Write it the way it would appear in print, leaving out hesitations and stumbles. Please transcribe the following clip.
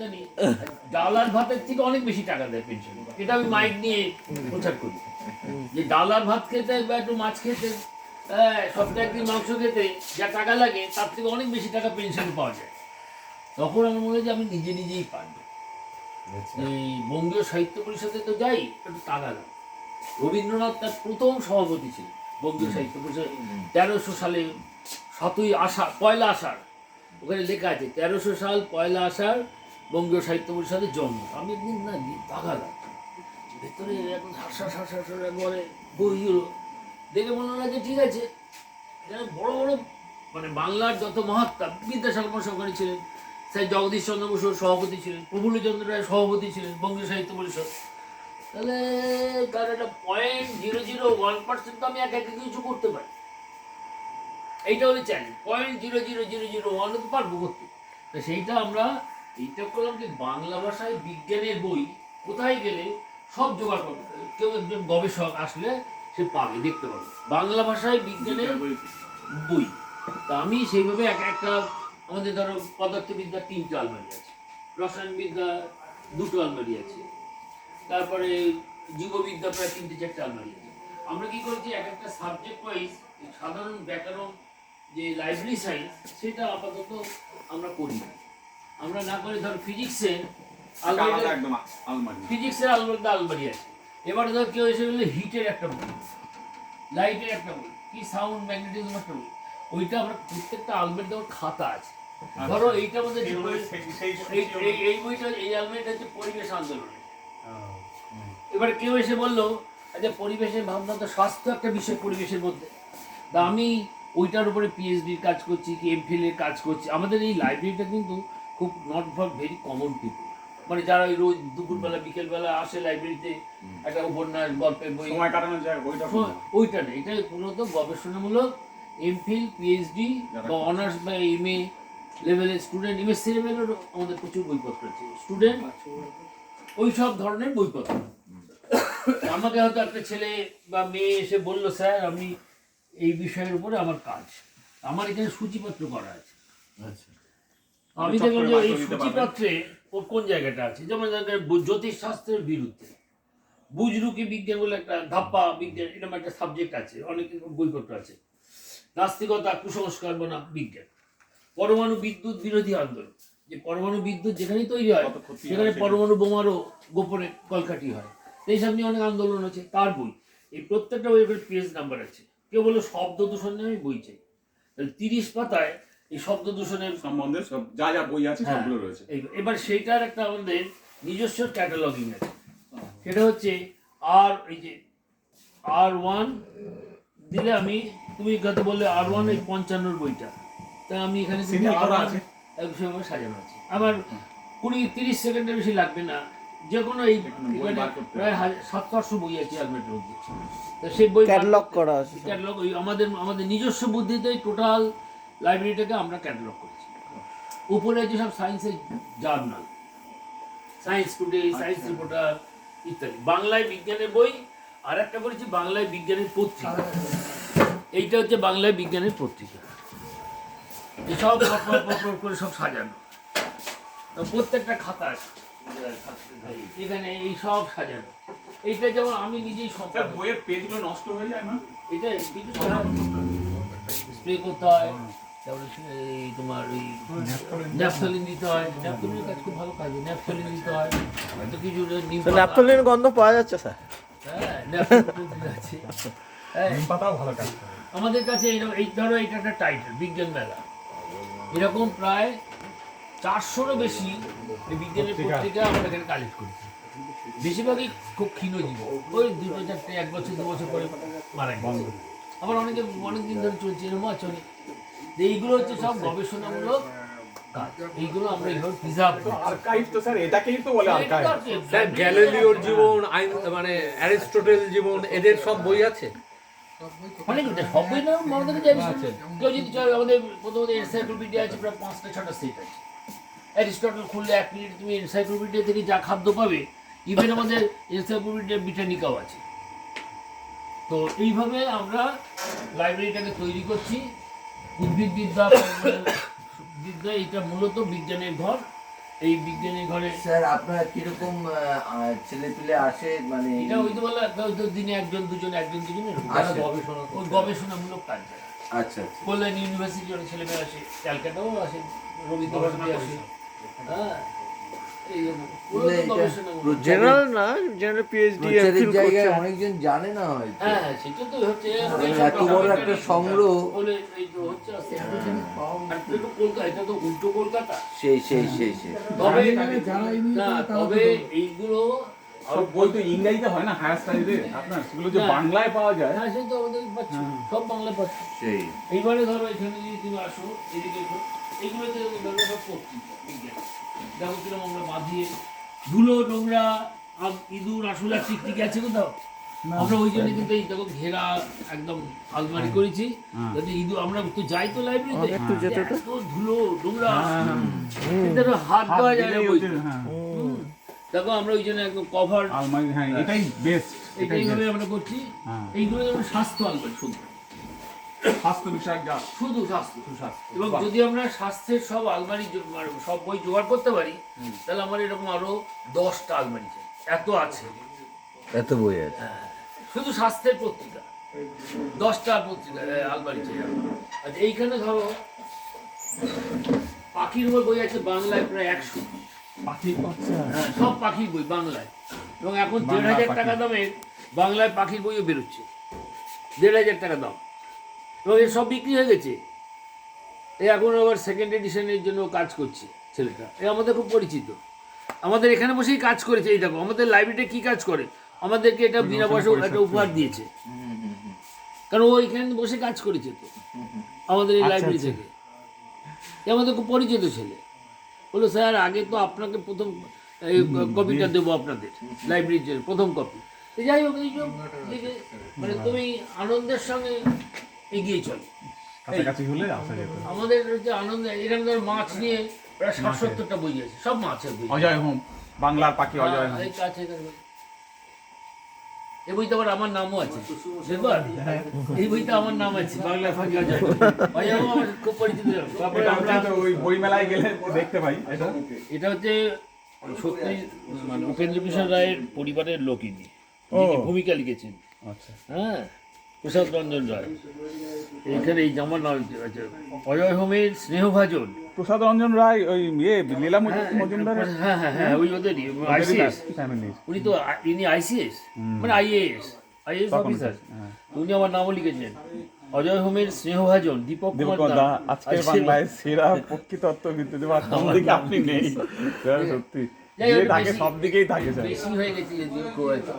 চিন্তা নেই। ডাল আর ভাতের থেকে অনেক বেশি টাকা দেয় পেনশন। এটা আমি মাইক নিয়ে প্রচার করি যে ডাল আর ভাত খেতে বা একটু মাছ খেতে, সপ্তাহে একদিন মাংস খেতে যা টাকা লাগে তার থেকে অনেক বেশি টাকা পেনশন পাওয়া যায়। তখন আমার মনে হয় যে আমি নিজেই পারবো। এই বঙ্গীয় সাহিত্য পরিষদে তো যাই, একটু টাকা দাও। রবীন্দ্রনাথ তার প্রথম সভাপতি ছিলেন বঙ্গীয় সাহিত্য পরিষদ 1300 সালে 1 আষাঢ়, ওখানে লেখা আছে 1300 সাল 1 আষাঢ় বঙ্গীয় সাহিত্য পরিষদের জন্ম। আমি একদিন না তাকালাম, ভেতরে এখন হাসা একবারে বইগুলো দেখে মনে হয় যে ঠিক আছে, এখানে বড় বড় মানে বাংলার যত মহাত্মা, বিদ্যাসাগর মশাই ওখানে ছিলেন, স্যার জগদীশ চন্দ্র বসুর সভাপতি ছিলেন, প্রফুল্লচন্দ্র রায় সভাপতি ছিলেন বঙ্গীয় সাহিত্য পরিষদ। তাহলে তার একটা 0.001% তো আমি একা কিছু করতে পারি। এইটা হলে চ্যালেঞ্জ, 0.00001 তো পারবো করতে। তো সেইটা আমরা এইটা করলাম যে বাংলা ভাষায় বিজ্ঞানের বই কোথায় গেলে সব জোগাড় করবে, কেউ একজন গবেষক আসলে সে পাবে, দেখতে পাবে বাংলা ভাষায় বিজ্ঞানের বই। তা আমি সেইভাবে একটা আমাদের ধরো পদার্থবিদ্যা 3টে আলমারি আছে, রসায়নবিদ্যা 2টো আলমারি আছে, তারপরে জীববিদ্যা প্রায় 3-4টে আলমারি আছে। আমরা কি করেছি একটা সাবজেক্ট ওয়াইজ সাধারণ ব্যাকরণ যে লাইব্রেরি সায়েন্স সেটা আপাতত আমরা করি না। আমরা না করে ধর ফিজিক্সের আলাদা আলমারি আছে। এবার ধর কেউ এসে বললে হিটের একটা বই, লাইটের একটা বই, কি সাউন্ড ম্যাগনেটিজম একটা বই, ওইটা আমরা প্রত্যেকটা আলমারিতে আমার খাতা আছে। ধরো এইটার মধ্যে এই বইটা, এই আলমারিটা হচ্ছে পরিবেশ আন্দোলন। এবারে কেউ এসে বললো আচ্ছা পরিবেশের ভাবনা তো স্বাস্থ্য একটা বিষয় পরিবেশের মধ্যে, তা আমি ওইটার উপরে পিএইচডির কাজ করছি কি এমফিল এর কাজ করছি। আমাদের এই লাইব্রেরিটা কিন্তু খুব not for very common people, মানে যারা ওই রোজ দুপুরবেলা বিকেলবেলা আসে লাইব্রেরিতে একটা উপন্যাস গল্পের বই সময় কাটানোর জায়গা ওইটা নেই। এটা মূলত গবেষণামূলক এমফিল পিএইচডি বা অনার্স বা এমএ লেভেলের স্টুডেন্ট, এমএসসি লেভেলেরও আমাদের প্রচুর বইপত্র আছে, স্টুডেন্ট ওই সব ধরনের বইপত্র। আমাকে হয়তো একটা ছেলে বা মেয়ে এসে বললো স্যার আমি এই বিষয়ের উপরে আমার কাজ, আমার এখানে সূচিপত্র করা আছে। আমি দেখলাম যে এই সূচিপত্রে ওর কোন জায়গাটা আছে, যেমন জ্যোতিষ শাস্ত্রের বিরুদ্ধে বুজরুকি বিজ্ঞান বলে একটা ধাপ্পা বিজ্ঞান, এরকম একটা সাবজেক্ট আছে, অনেক বইপত্র আছে। নাস্তিকতা কুসংস্কার বনা বিজ্ঞান, পরমাণু বিদ্যুৎ বিরোধী আন্দোলন, যে পরমাণু বিদ্যুৎ যেখানেই তৈরি হয় সেখানে পরমাণু বোমারও গোপনে কলকাঠি হয়, এইসব নিয়ে অনেক আন্দোলন আছে, তার বই। এই প্রত্যেকটা বইয়ের পেজ নাম্বার আছে। কেউ বললো শব্দ দূষণ নিয়ে আমি বই চাই, 30 পাতায় এই শব্দ দূষণের সম্বন্ধে সব যা যা বই আছে সবগুলো রয়েছে। এবার সেইটার একটা আমাদের নিজস্ব ক্যাটালগিং আছে, সেটা হচ্ছে এই যে R1 দিলে আমি, তুমি কত বললে R1 এই 55 বইটা, তা আমি এখানে সেভাবে সাজানো আছে। আমার 20-30 সেকেন্ডের বেশি লাগবে না, যে কোনো এই প্রায় 700-800 বই আছে আলমারির মধ্যে। তো সেই বই ক্যাটালগ করা আছে, ক্যাটালগ ওই আমাদের নিজস্ব বুদ্ধিতেই টোটাল লাইব্রেরিটাকে আমরা ক্যাটালগ করেছি। উপরে আছে সব সায়েন্সের journal, science today, science reporter ইত্যাদি। বাংলায় বিজ্ঞানের বই, আর একটা করেছি বাংলায় বিজ্ঞানের পত্রিকা, এইটা হচ্ছে বাংলায় বিজ্ঞানের পত্রিকা। এসব পর করে সব সাজানো, প্রত্যেকটা খাতা আছে এখানে, এই সব সাজানো। এইটা যেমন আমি নিজেই বইয়ের পেজগুলো নষ্ট হয়ে যায় না, এটা কিছু স্প্রে করতে হয়, তারপরে এই তোমার ওই ন্যাপথলিন দিতে হয়, ন্যাপথলিনের কাজ খুব ভালো কাজ, ন্যাপথলিন দিতে হয়, হয়তো কিছু ন্যাপথলিনের গন্ধ পাওয়া যাচ্ছে স্যার। হ্যাঁ ন্যাপথলিন আছে, নিম পাতাও ভালো কাজ। আমাদের কাছে এই ধরো এটা একটা টাইটেল বিজ্ঞান মেলা, এরকম প্রায় 400-রও বেশি বিজ্ঞানের পত্রিকা আমরা এখানে কালেক্ট করেছি। বেশিরভাগই খুব ক্ষীণ জীব, ওই 2-4টে 1 বছর 2 বছর পরে মারা গেছে। আবার অনেকদিন ধরে চলছে, এরকম আছে অনেক। এইগুলো হচ্ছে সব গবেষণামূলক কাজ, এইগুলো আমরা এইভাবে প্রিজার্ভ করি। আর্কাইভ তো স্যার এটাকেই তো বলে আর্কাইভ। স্যার গ্যালিলিওর জীবন, মানে অ্যারিস্টটল জীবন, এদের সব বই আছে। অনেক সব বই না, আমাদের কাছে কেউ যদি চায় আমাদের প্রথমত এনসাইক্লোপিডিয়া আছে, প্রায় 5টা-6টা সেট আছে। অ্যারিস্টটল খুললে 1 মিনিট তুমি এনসাইক্লোপিডিয়া থেকে যা খাদ্য পাবে, ইভেন আমাদের এনসাইক্লোপিডিয়া ব্রিটানিকাও আছে। তো এইভাবে আমরা লাইব্রেরিটাকে তৈরি করছি। উদ্ভিদবিদ্যা, বিদ্যা, এটা মূলত বিজ্ঞানের ঘর। এই বিজ্ঞানী ঘরে স্যার আপনার কিরকম ছেলে পেলে আসে মানে এটা হইতে বলে দিনে একজন দুজন এরকম আচ্ছা। গবেষণা ওই গবেষণামূলক কাজ করে। আচ্ছা আচ্ছা কল্যাণ ইউনিভার্সিটি অনেক ছেলেমেয়ে আসে, ক্যালকাটাও আসে, রবীন্দ্রভারতী আসে। হ্যাঁ এইরকম ওগুলো তো এটা গবেষণামূলক। জেনারেল না, জেনারেল পিএইচডি প্রচারের এমফিল জায়গায় করছে। অনেকজন জানে না হয়তো হ্যাঁ সেটা তো হচ্ছে এত বড় একটা সংগ্রহ। বলে এই তো হচ্ছে আস্তে আস্তে। আর এটা তো কলকাতা, এটা তো উল্টো কলকাতা। সেই তবে না, তবে এইগুলো সব বই তো ইংরেজিতে হয় না হায়ার স্টাডিজে আপনার, সেগুলো যে না। বাংলায় পাওয়া যায়। হ্যাঁ সে তো আমাদের পাচ্ছি, সব বাংলা পাচ্ছি। সেই এইবারে ধরো এখানে যদি তুমি আসো, এদিকে এসো, এইগুলোতে ধরো সব পত্রিকা বিজ্ঞান, দেখো কিরকম আমরা বাঁধিয়ে ধুলো নোংরা ইঁদুর আসলে টিকটিকি আছে কোথাও। আমরা ওই জন্য কিন্তু এই দেখো ঘেরা একদম আলমারি করেছি, যাতে ইঁদুর আমরা তো যাই তো লাইব্রেরিতে, একটু যেতে তো। এত ধুলো নোংরা কিন্তু হাত দেওয়া যায় না বইতে। দেখো আমরা ওই জন্য একদম কভার আলমারি, হ্যাঁ এটাই বেস্ট। এইভাবে আমরা করছি। হ্যাঁ। এইগুলো যেমন স্বাস্থ্য আলমারি শুধু স্বাস্থ্য বিষয়ক যা শুধু স্বাস্থ্য এবং যদি আমরা স্বাস্থ্যের সব আলমারি সব বই জোগাড় করতে পারি, তাহলে আমার এরকম আরো 10টা আলমারি চাই, এত আছে। এত বই আছে শুধু স্বাস্থ্যের পত্রিকা 10টা পত্রিকা আলমারি চাই আমার। আচ্ছা এইখানে ধরো পাখির বই আছে বাংলায় প্রায় 100। পাখি আচ্ছা হ্যাঁ সব পাখির বই বাংলায়, এবং এখন 1,500 টাকা দামের বাংলায় পাখির বইও বেরোচ্ছে, 1,500 টাকা দাম, এবং এ সব বিক্রি হয়ে গেছে। এ এখন আবার সেকেন্ড এডিশনের জন্য কাজ করছে ছেলেটা, এ আমাদের খুব পরিচিত, আমাদের এখানে বসেই কাজ করেছে। এই দেখো আমাদের লাইব্রেরিতে কি কাজ করে, আমাদেরকে এটা বিনা পয়সা একটা উপহার দিয়েছে, কারণ ও এখানে বসে কাজ করেছে তো আমাদের এই লাইব্রেরি থেকে। এ আমাদের খুব পরিচিত ছেলে, বললো স্যার আগে তো আপনাকে প্রথম এই কপিটা দেবো আপনাদের লাইব্রেরির জন্য, প্রথম কপি। যাই হোক এইসব মানে তুমি আনন্দের সঙ্গে এগিয়ে চলো। কাছাকাছি হলে আসা যেত। আমাদের হচ্ছে আনন্দ, এখানে ধর মাছ নিয়ে প্রায় 60-70টা বই আছে, সব মাছের বই। অজয় হোম, বাংলার পাখি অজয় হোম। এই কাছে এখানে এই বইতে আবার আমার নামও আছে, দেখবা এই বইতে আমার নাম আছে, বাংলা ফাঁকি অজয় হোম। অজয় হোম আমার খুব পরিচিত। তারপরে এটা আমরা হচ্ছে তো ওই বই মেলায় গেলে দেখতে পাই এটা। এটা হচ্ছে সত্যি মানে উপেন্দ্র কিশোর রায়ের পরিবারের লোক ইনি, যিনি ভূমিকা লিখেছেন। আচ্ছা হ্যাঁ প্রসাদ রঞ্জন রায়। এখানে এই জামার নাম আছে অজয় হোমের স্নেহভাজন। প্রসাদ রঞ্জন রায় ওই লীলা মজুমদারের হ্যাঁ হ্যাঁ হ্যাঁ ওই ওদেরই আইসিএস। ফ্যামিলির। উনি তো ইনি আইসিএস মানে আইএএস অফিসার। উনি আমার নামও লিখেছেন অজয় হোমের স্নেহভাজন দীপক দীপক কুমার দা দা। আজকের বাংলায় সেরা প্রকৃতত্ত্ববিদ, দিকে আপনি নেই সত্যি, যাই হোক, যে থাকে বেশি- সব দিকেই থাকে স্যার। বেশি হয়ে গেছে যদিও খুব একটা।